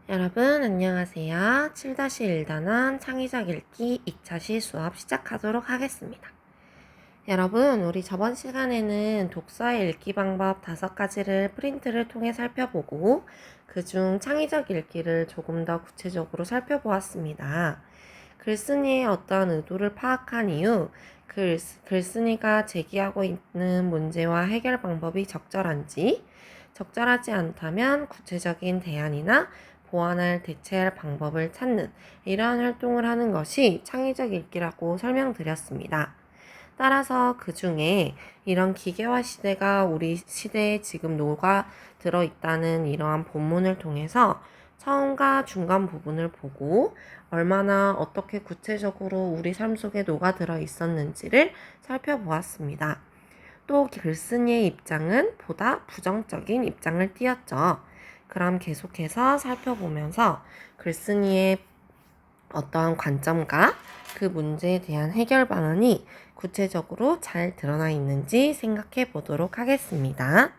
여러분 안녕하세요. 7-1단원 창의적 읽기 2차 시 수업 시작하도록 하겠습니다. 여러분 우리 저번 시간에는 독서의 읽기 방법 5가지를 프린트를 통해 살펴보고 그중 창의적 읽기를 조금 더 구체적으로 살펴보았습니다. 글쓴이의 어떠한 의도를 파악한 이후 글쓴이가 제기하고 있는 문제와 해결 방법이 적절한지, 적절하지 않다면 구체적인 대안이나 보완할 대체할 방법을 찾는 이러한 활동을 하는 것이 창의적 읽기라고 설명드렸습니다. 따라서 그 중에 이런 기계화 시대가 우리 시대에 지금 녹아 들어있다는 이러한 본문을 통해서 처음과 중간 부분을 보고 얼마나 어떻게 구체적으로 우리 삶 속에 녹아 들어 있었는지를 살펴보았습니다. 또 글쓴이의 입장은 보다 부정적인 입장을 띄었죠. 그럼 계속해서 살펴보면서 글쓴이의 어떠한 관점과 그 문제에 대한 해결 방안이 구체적으로 잘 드러나 있는지 생각해 보도록 하겠습니다.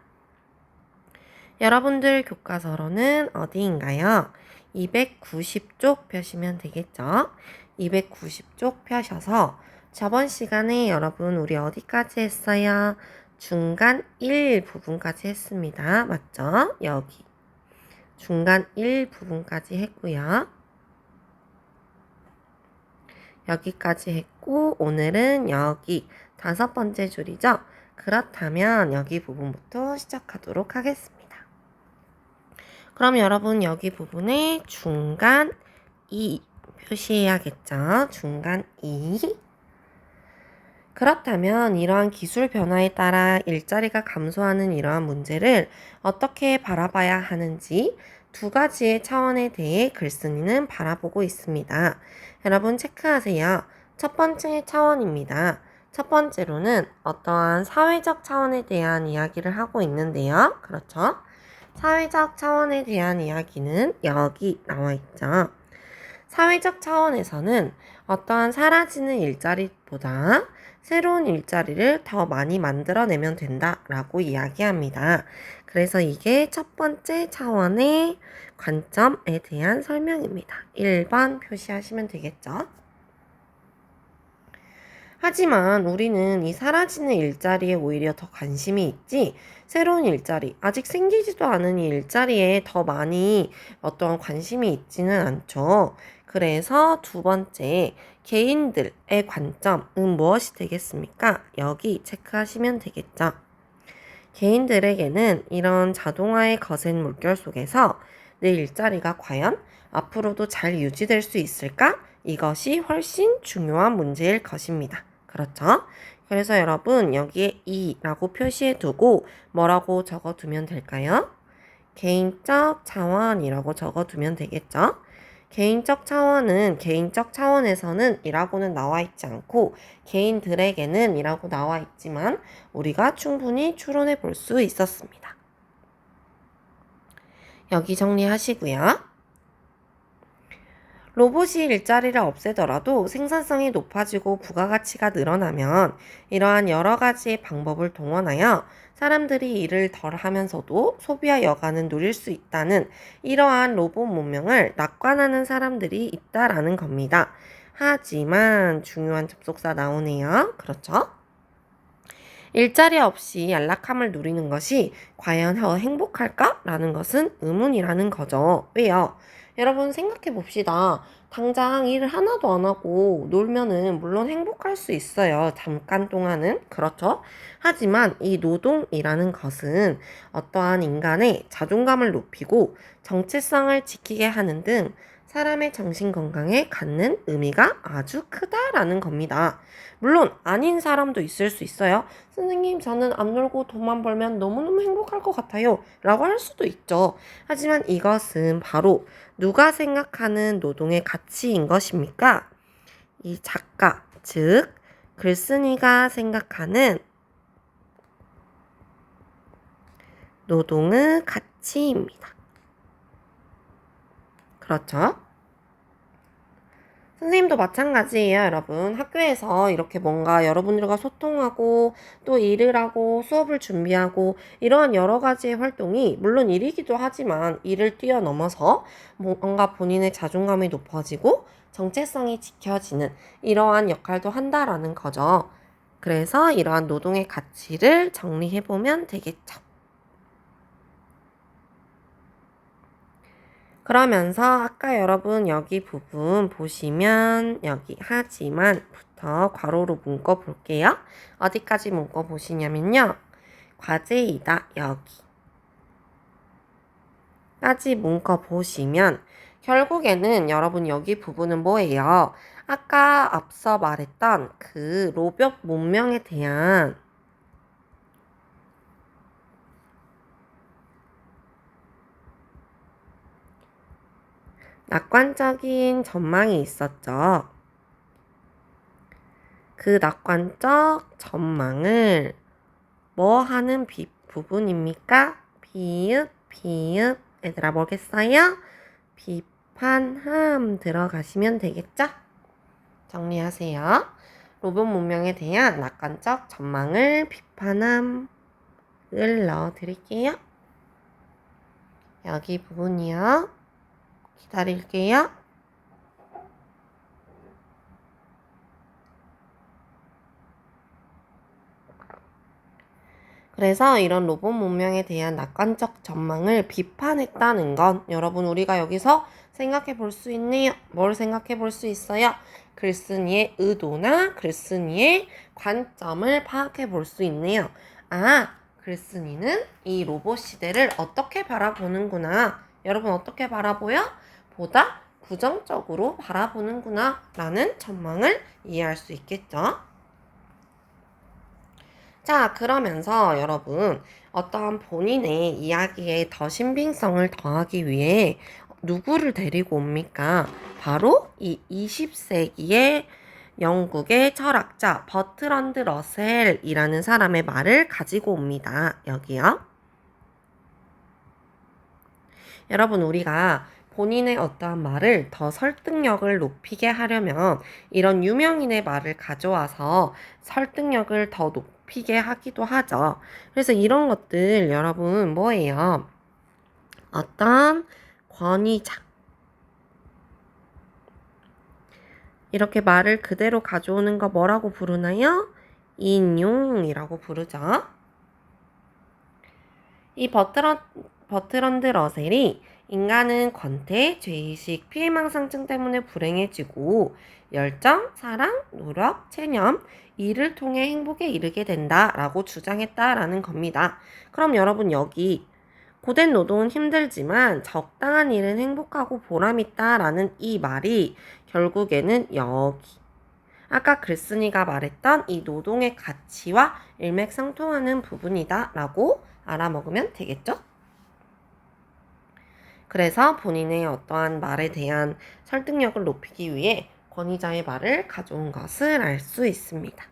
여러분들 교과서로는 어디인가요? 290쪽 펴시면 되겠죠? 290쪽 펴셔서 저번 시간에 여러분 우리 어디까지 했어요? 중간 1 부분까지 했습니다. 맞죠? 여기 중간 1 부분까지 했고요. 여기까지 했고 오늘은 여기 5번째 줄이죠? 그렇다면 여기 부분부터 시작하도록 하겠습니다. 그럼 여러분 여기 부분에 중간 2 표시해야겠죠? 중간 2. 그렇다면 이러한 기술 변화에 따라 일자리가 감소하는 이러한 문제를 어떻게 바라봐야 하는지 2가지의 차원에 대해 글쓴이는 바라보고 있습니다. 여러분 체크하세요. 첫 번째 차원입니다. 첫 번째로는 어떠한 사회적 차원에 대한 이야기를 하고 있는데요. 그렇죠? 사회적 차원에 대한 이야기는 여기 나와 있죠. 사회적 차원에서는 어떠한 사라지는 일자리보다 새로운 일자리를 더 많이 만들어내면 된다라고 이야기합니다. 그래서 이게 첫 번째 차원의 관점에 대한 설명입니다. 1번 표시하시면 되겠죠. 하지만 우리는 이 사라지는 일자리에 오히려 더 관심이 있지 새로운 일자리, 아직 생기지도 않은 이 일자리에 더 많이 어떤 관심이 있지는 않죠. 그래서 2번째, 개인들의 관점은 무엇이 되겠습니까? 여기 체크하시면 되겠죠. 개인들에게는 이런 자동화의 거센 물결 속에서 내 일자리가 과연 앞으로도 잘 유지될 수 있을까? 이것이 훨씬 중요한 문제일 것입니다. 그렇죠? 그래서 여러분 여기에 2라고 표시해 두고 뭐라고 적어두면 될까요? 개인적 차원이라고 적어두면 되겠죠? 개인적 차원은 개인적 차원에서는 이라고는 나와 있지 않고 개인들에게는 이라고 나와 있지만 우리가 충분히 추론해 볼 수 있었습니다. 여기 정리하시고요. 로봇이 일자리를 없애더라도 생산성이 높아지고 부가가치가 늘어나면 이러한 여러 가지의 방법을 동원하여 사람들이 일을 덜 하면서도 소비와 여가는 누릴 수 있다는 이러한 로봇 문명을 낙관하는 사람들이 있다라는 겁니다. 하지만 중요한 접속사 나오네요. 그렇죠? 일자리 없이 안락함을 누리는 것이 과연 행복할까? 라는 것은 의문이라는 거죠. 왜요? 여러분 생각해 봅시다. 당장 일을 하나도 안 하고 놀면은 물론 행복할 수 있어요. 잠깐 동안은. 그렇죠? 하지만 이 노동이라는 것은 어떠한 인간의 자존감을 높이고 정체성을 지키게 하는 등 사람의 정신 건강에 갖는 의미가 아주 크다라는 겁니다. 물론 아닌 사람도 있을 수 있어요. 선생님 저는 안 놀고 돈만 벌면 너무너무 행복할 것 같아요 라고 할 수도 있죠. 하지만 이것은 바로 누가 생각하는 노동의 가치인 것입니까? 이 작가, 즉 글쓴이가 생각하는 노동의 가치입니다. 그렇죠? 선생님도 마찬가지예요, 여러분. 학교에서 이렇게 뭔가 여러분들과 소통하고 또 일을 하고 수업을 준비하고 이러한 여러 가지의 활동이 물론 일이기도 하지만 일을 뛰어넘어서 뭔가 본인의 자존감이 높아지고 정체성이 지켜지는 이러한 역할도 한다라는 거죠. 그래서 이러한 노동의 가치를 정리해보면 되겠죠. 그러면서 아까 여러분 여기 부분 보시면 여기 하지만부터 괄호로 묶어 볼게요. 어디까지 묶어 보시냐면요. 과제이다 여기 까지 묶어 보시면 결국에는 여러분 여기 부분은 뭐예요? 아까 앞서 말했던 그 로봇 문명에 대한 낙관적인 전망이 있었죠. 그 낙관적 전망을 뭐 하는 부분입니까? 비읍. 얘들아 뭐겠어요? 비판함 들어가시면 되겠죠? 정리하세요. 로봇 문명에 대한 낙관적 전망을 비판함을 넣어드릴게요. 여기 부분이요. 기다릴게요. 그래서 이런 로봇 문명에 대한 낙관적 전망을 비판했다는 건 여러분 우리가 여기서 생각해 볼 수 있네요. 뭘 생각해 볼 수 있어요? 글쓴이의 의도나 글쓴이의 관점을 파악해 볼 수 있네요. 아, 글쓴이는 이 로봇 시대를 어떻게 바라보는구나. 여러분 어떻게 바라보여? 보다 부정적으로 바라보는구나 라는 전망을 이해할 수 있겠죠. 자, 그러면서 여러분 어떠한 본인의 이야기에 더 신빙성을 더하기 위해 누구를 데리고 옵니까? 바로 이 20세기의 영국의 철학자 버트런드 러셀이라는 사람의 말을 가지고 옵니다. 여기요. 여러분 우리가 본인의 어떠한 말을 더 설득력을 높이게 하려면 이런 유명인의 말을 가져와서 설득력을 더 높이게 하기도 하죠. 그래서 이런 것들 여러분 뭐예요? 어떤 권위자 이렇게 말을 그대로 가져오는 거 뭐라고 부르나요? 인용이라고 부르죠. 이 버트런드 러셀이 인간은 권태, 죄의식, 피해망상증 때문에 불행해지고 열정, 사랑, 노력, 체념, 이를 통해 행복에 이르게 된다라고 주장했다라는 겁니다. 그럼 여러분 여기 고된 노동은 힘들지만 적당한 일은 행복하고 보람있다라는 이 말이 결국에는 여기 아까 글쓴이가 말했던 이 노동의 가치와 일맥상통하는 부분이다라고 알아먹으면 되겠죠? 그래서 본인의 어떠한 말에 대한 설득력을 높이기 위해 권위자의 말을 가져온 것을 알 수 있습니다.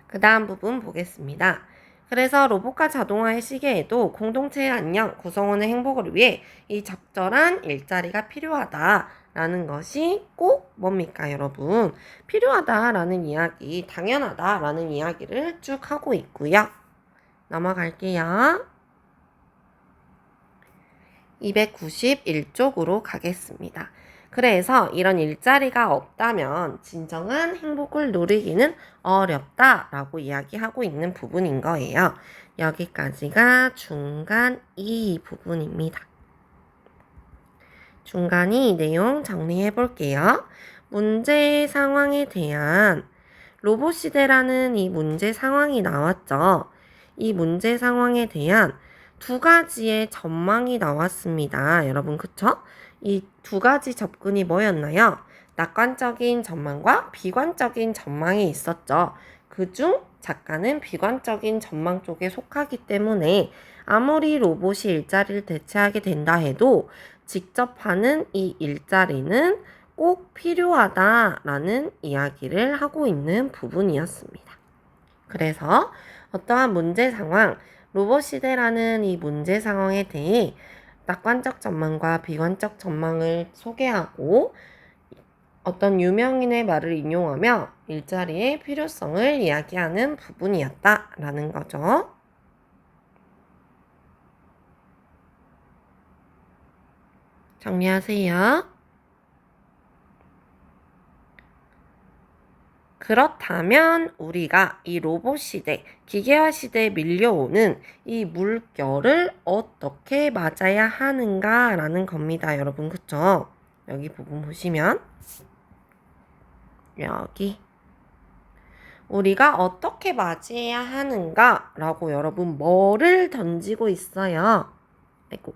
그 다음 부분 보겠습니다. 그래서 로봇과 자동화의 시계에도 공동체의 안녕, 구성원의 행복을 위해 이 적절한 일자리가 필요하다라는 것이 꼭 뭡니까 여러분? 필요하다라는 이야기, 당연하다라는 이야기를 쭉 하고 있고요. 넘어갈게요. 291쪽으로 가겠습니다. 그래서 이런 일자리가 없다면 진정한 행복을 누리기는 어렵다라고 이야기하고 있는 부분인 거예요. 여기까지가 중간 이 부분입니다. 중간이 내용 정리해 볼게요. 문제 상황에 대한 로봇 시대라는 이 문제 상황이 나왔죠. 이 문제 상황에 대한 두 가지의 전망이 나왔습니다. 여러분 그쵸? 이 두 가지 접근이 뭐였나요? 낙관적인 전망과 비관적인 전망이 있었죠. 그중 작가는 비관적인 전망 쪽에 속하기 때문에 아무리 로봇이 일자리를 대체하게 된다 해도 직접 하는 이 일자리는 꼭 필요하다라는 이야기를 하고 있는 부분이었습니다. 그래서 어떠한 문제 상황, 로봇 시대라는 이 문제 상황에 대해 낙관적 전망과 비관적 전망을 소개하고 어떤 유명인의 말을 인용하며 일자리의 필요성을 이야기하는 부분이었다라는 거죠. 정리하세요. 그렇다면 우리가 이 로봇 시대, 기계화 시대에 밀려오는 이 물결을 어떻게 맞아야 하는가라는 겁니다, 여러분. 그쵸? 여기 부분 보시면 여기 우리가 어떻게 맞이해야 하는가라고 여러분 뭐를 던지고 있어요? 아이고.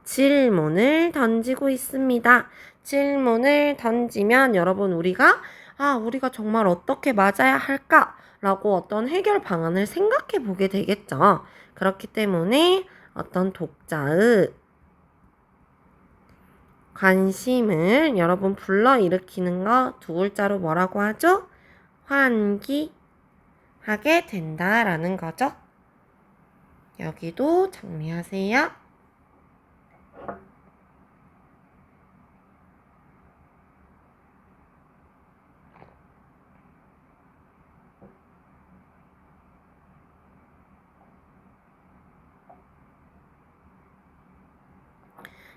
질문을 던지고 있습니다. 질문을 던지면 여러분 우리가 정말 어떻게 맞아야 할까라고 어떤 해결 방안을 생각해 보게 되겠죠. 그렇기 때문에 어떤 독자의 관심을 여러분 불러일으키는 거 두 글자로 뭐라고 하죠? 환기하게 된다라는 거죠. 여기도 정리하세요.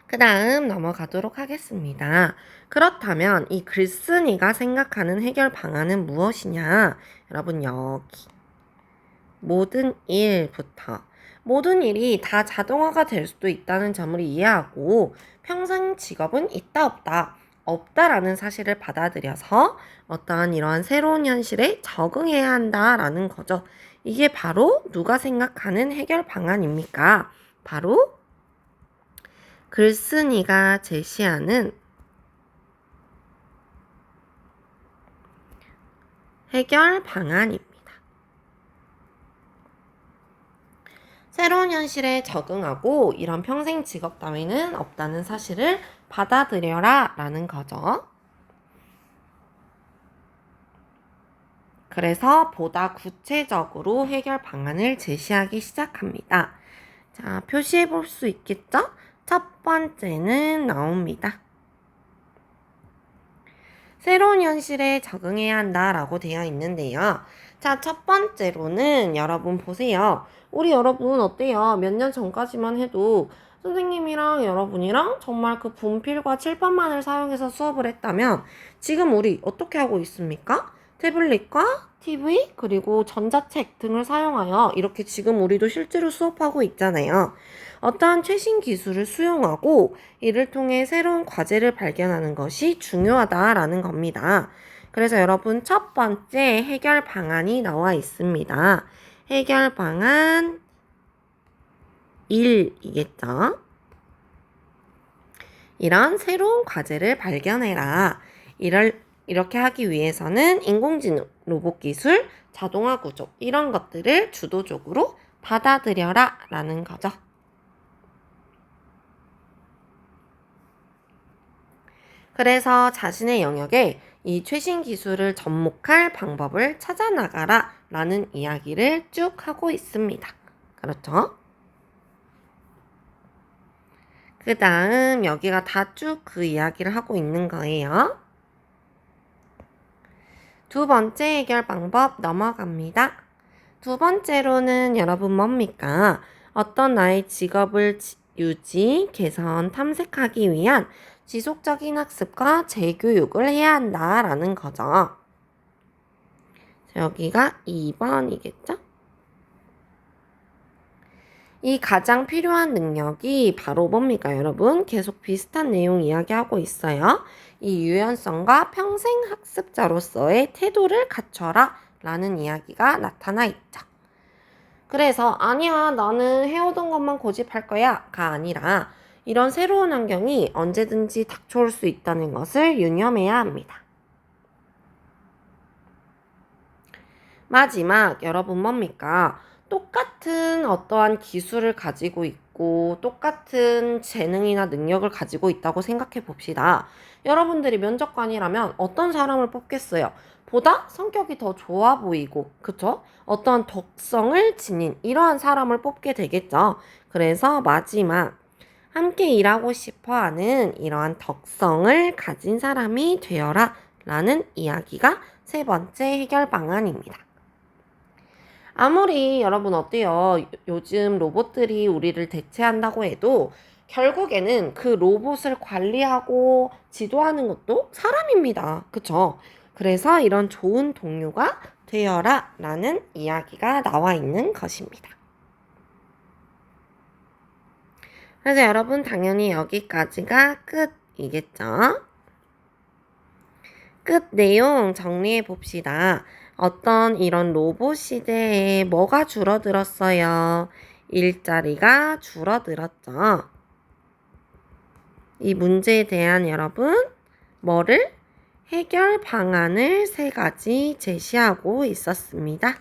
그 다음 넘어가도록 하겠습니다. 그렇다면 이 글쓴이가 생각하는 해결 방안은 무엇이냐? 여러분 여기 모든 일부터 모든 일이 다 자동화가 될 수도 있다는 점을 이해하고 평생 직업은 있다 없다 없다라는 사실을 받아들여서 어떠한 이러한 새로운 현실에 적응해야 한다라는 거죠. 이게 바로 누가 생각하는 해결 방안입니까? 바로 글쓴이가 제시하는 해결 방안입니다. 새로운 현실에 적응하고 이런 평생 직업 따위는 없다는 사실을 받아들여라 라는 거죠. 그래서 보다 구체적으로 해결 방안을 제시하기 시작합니다. 자, 표시해 볼 수 있겠죠? 첫 번째는 나옵니다. 새로운 현실에 적응해야 한다라고 되어 있는데요. 자, 첫 번째로는 여러분 보세요. 우리 여러분 어때요? 몇 년 전까지만 해도 선생님이랑 여러분이랑 정말 그 분필과 칠판만을 사용해서 수업을 했다면 지금 우리 어떻게 하고 있습니까? 태블릿과 TV 그리고 전자책 등을 사용하여 이렇게 지금 우리도 실제로 수업하고 있잖아요. 어떠한 최신 기술을 수용하고 이를 통해 새로운 과제를 발견하는 것이 중요하다라는 겁니다. 그래서 여러분 첫 번째 해결 방안이 나와 있습니다. 해결 방안 1이겠죠. 이런 새로운 과제를 발견해라. 이렇게 하기 위해서는 인공지능, 로봇 기술, 자동화 구조 이런 것들을 주도적으로 받아들여라 라는 거죠. 그래서 자신의 영역에 이 최신 기술을 접목할 방법을 찾아 나가라 라는 이야기를 쭉 하고 있습니다. 그렇죠? 그 다음 여기가 다 쭉 그 이야기를 하고 있는 거예요. 두 번째 해결 방법 넘어갑니다. 두 번째로는 여러분 뭡니까? 어떤 나의 직업을 유지, 개선, 탐색하기 위한 지속적인 학습과 재교육을 해야 한다라는 거죠. 여기가 2번이겠죠? 이 가장 필요한 능력이 바로 뭡니까, 여러분? 계속 비슷한 내용 이야기하고 있어요. 이 유연성과 평생 학습자로서의 태도를 갖춰라 라는 이야기가 나타나 있죠. 그래서 아니야 나는 해오던 것만 고집할 거야가 아니라 이런 새로운 환경이 언제든지 닥쳐올 수 있다는 것을 유념해야 합니다. 마지막 여러분 뭡니까? 똑같은 똑같은 어떠한 기술을 가지고 있고 똑같은 재능이나 능력을 가지고 있다고 생각해 봅시다. 여러분들이 면접관이라면 어떤 사람을 뽑겠어요? 보다 성격이 더 좋아 보이고, 그쵸? 어떠한 덕성을 지닌 이러한 사람을 뽑게 되겠죠. 그래서 마지막, 함께 일하고 싶어 하는 이러한 덕성을 가진 사람이 되어라 라는 이야기가 세 번째 해결 방안입니다. 아무리 여러분 어때요? 요즘 로봇들이 우리를 대체한다고 해도 결국에는 그 로봇을 관리하고 지도하는 것도 사람입니다. 그쵸? 그래서 이런 좋은 동료가 되어라 라는 이야기가 나와 있는 것입니다. 그래서 여러분 당연히 여기까지가 끝이겠죠? 끝 내용 정리해 봅시다. 어떤 이런 로봇 시대에 뭐가 줄어들었어요? 일자리가 줄어들었죠. 이 문제에 대한 여러분, 뭐를? 해결 방안을 세 가지 제시하고 있었습니다.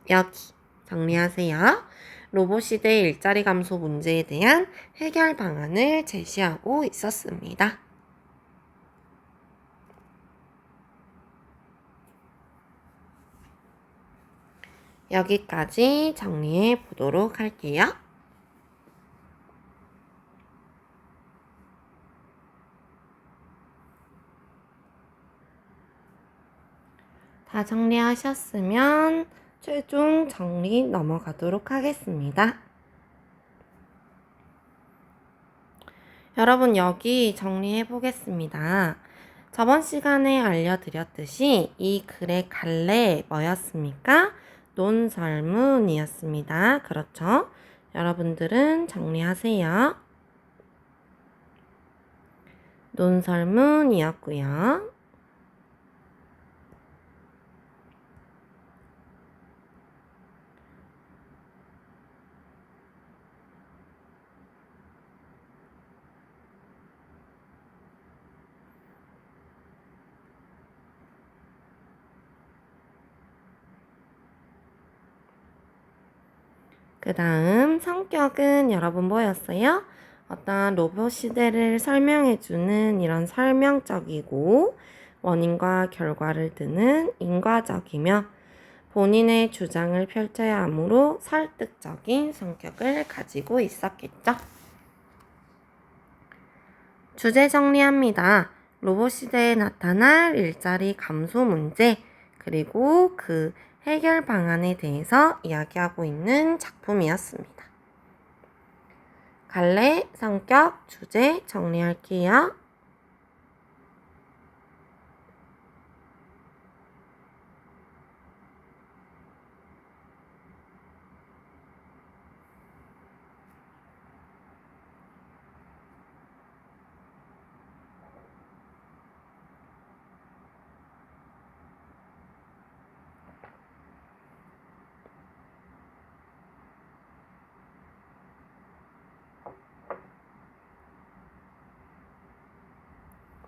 여기 정리하세요. 로봇 시대의 일자리 감소 문제에 대한 해결 방안을 제시하고 있었습니다. 여기까지 정리해 보도록 할게요. 다 정리하셨으면 최종 정리 넘어가도록 하겠습니다. 여러분 여기 정리해 보겠습니다. 저번 시간에 알려드렸듯이 이 글의 갈래 뭐였습니까? 논설문이었습니다. 그렇죠? 여러분들은 정리하세요. 논설문이었고요. 그 다음 성격은 여러분 뭐였어요? 어떤 로봇 시대를 설명해주는 이런 설명적이고 원인과 결과를 드는 인과적이며 본인의 주장을 펼쳐야 하므로 설득적인 성격을 가지고 있었겠죠. 주제 정리합니다. 로봇 시대에 나타날 일자리 감소 문제, 그리고 그 해결 방안에 대해서 이야기하고 있는 작품이었습니다. 갈래, 성격, 주제 정리할게요.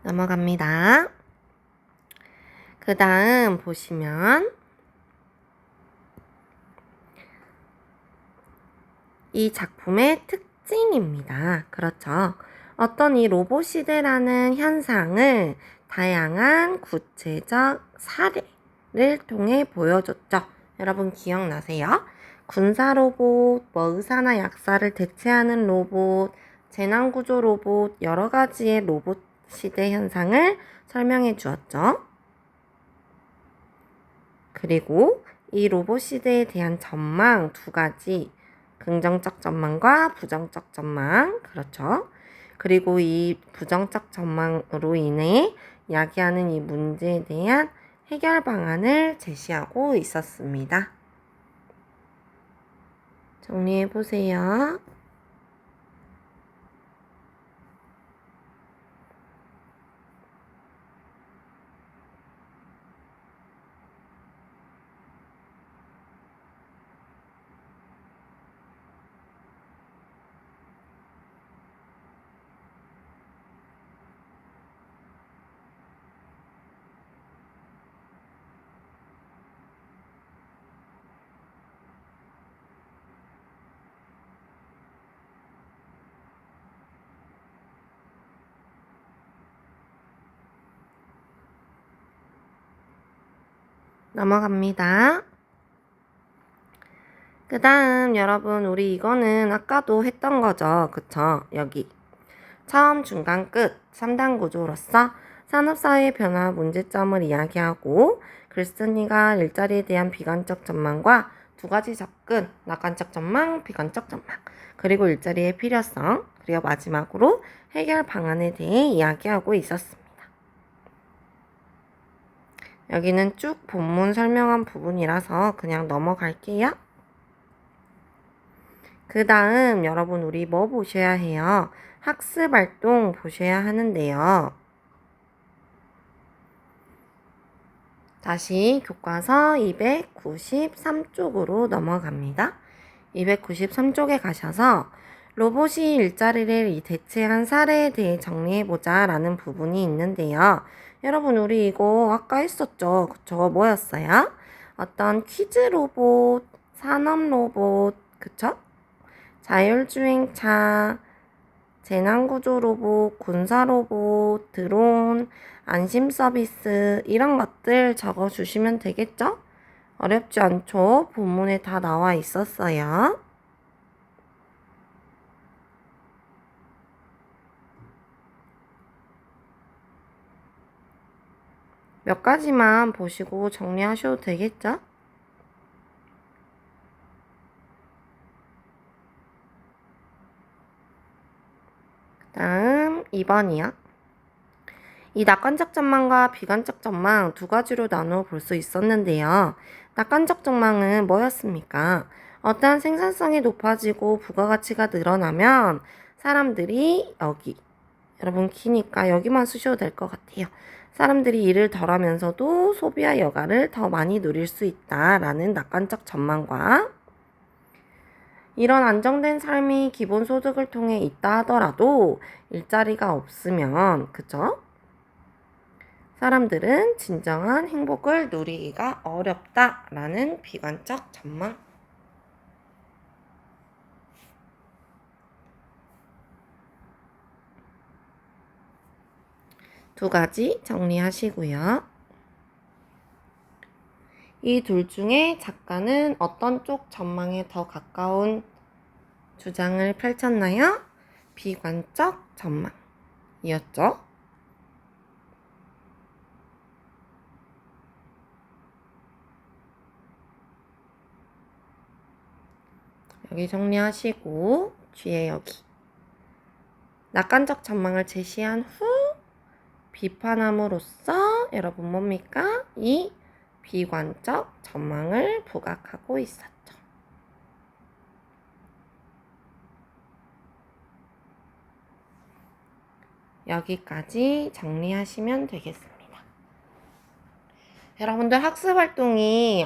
넘어갑니다. 그 다음 보시면 이 작품의 특징입니다. 그렇죠. 어떤 이 로봇 시대라는 현상을 다양한 구체적 사례를 통해 보여줬죠. 여러분 기억나세요? 군사 로봇, 의사나 약사를 대체하는 로봇, 재난구조 로봇, 여러 가지의 로봇 시대 현상을 설명해 주었죠. 그리고 이 로봇 시대에 대한 전망 두 가지, 긍정적 전망과 부정적 전망, 그렇죠. 그리고 이 부정적 전망으로 인해 야기하는 이 문제에 대한 해결 방안을 제시하고 있었습니다. 정리해 보세요. 넘어갑니다. 그 다음 여러분 우리 이거는 아까도 했던 거죠. 그쵸? 여기 처음, 중간, 끝 3단 구조로서 산업사회 변화 문제점을 이야기하고 글쓴이가 일자리에 대한 비관적 전망과 두 가지 접근, 낙관적 전망, 비관적 전망, 그리고 일자리의 필요성, 그리고 마지막으로 해결 방안에 대해 이야기하고 있었습니다. 여기는 쭉 본문 설명한 부분이라서 그냥 넘어갈게요. 그 다음 여러분 우리 뭐 보셔야 해요? 학습활동 보셔야 하는데요. 다시 교과서 293쪽으로 넘어갑니다. 293쪽에 가셔서 로봇이 일자리를 대체한 사례에 대해 정리해보자 라는 부분이 있는데요. 여러분 우리 이거 아까 했었죠? 그쵸? 뭐였어요? 어떤 퀴즈 로봇, 산업 로봇, 그쵸? 자율주행차, 재난구조 로봇, 군사 로봇, 드론, 안심 서비스 이런 것들 적어주시면 되겠죠? 어렵지 않죠? 본문에 다 나와 있었어요. 몇 가지만 보시고 정리하셔도 되겠죠? 다음 2번이요. 이 낙관적 전망과 비관적 전망 두 가지로 나누어 볼 수 있었는데요. 낙관적 전망은 뭐였습니까? 어떠한 생산성이 높아지고 부가가치가 늘어나면 사람들이 여기 여러분 키니까 여기만 쓰셔도 될 것 같아요. 사람들이 일을 덜 하면서도 소비와 여가를 더 많이 누릴 수 있다라는 낙관적 전망과 이런 안정된 삶이 기본소득을 통해 있다 하더라도 일자리가 없으면 그쵸? 사람들은 진정한 행복을 누리기가 어렵다라는 비관적 전망. 두 가지 정리하시고요. 이 둘 중에 작가는 어떤 쪽 전망에 더 가까운 주장을 펼쳤나요? 비관적 전망이었죠. 여기 정리하시고 뒤에 여기 낙관적 전망을 제시한 후 비판함으로써 여러분 뭡니까? 이 비관적 전망을 부각하고 있었죠. 여기까지 정리하시면 되겠습니다. 여러분들 학습활동이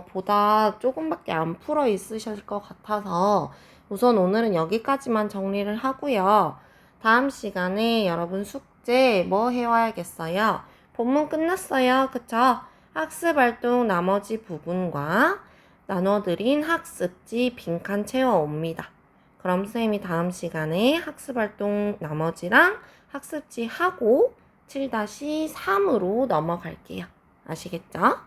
보다 조금밖에 안 풀어 있으실 것 같아서 우선 오늘은 여기까지만 정리를 하고요. 다음 시간에 여러분 숙제 뭐 해와야겠어요? 본문 끝났어요. 그쵸? 학습활동 나머지 부분과 나눠드린 학습지 빈칸 채워옵니다. 그럼 선생님이 다음 시간에 학습활동 나머지랑 학습지 하고 7-3으로 넘어갈게요. 아시겠죠?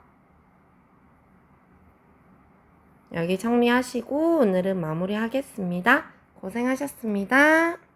여기 정리하시고 오늘은 마무리하겠습니다. 고생하셨습니다.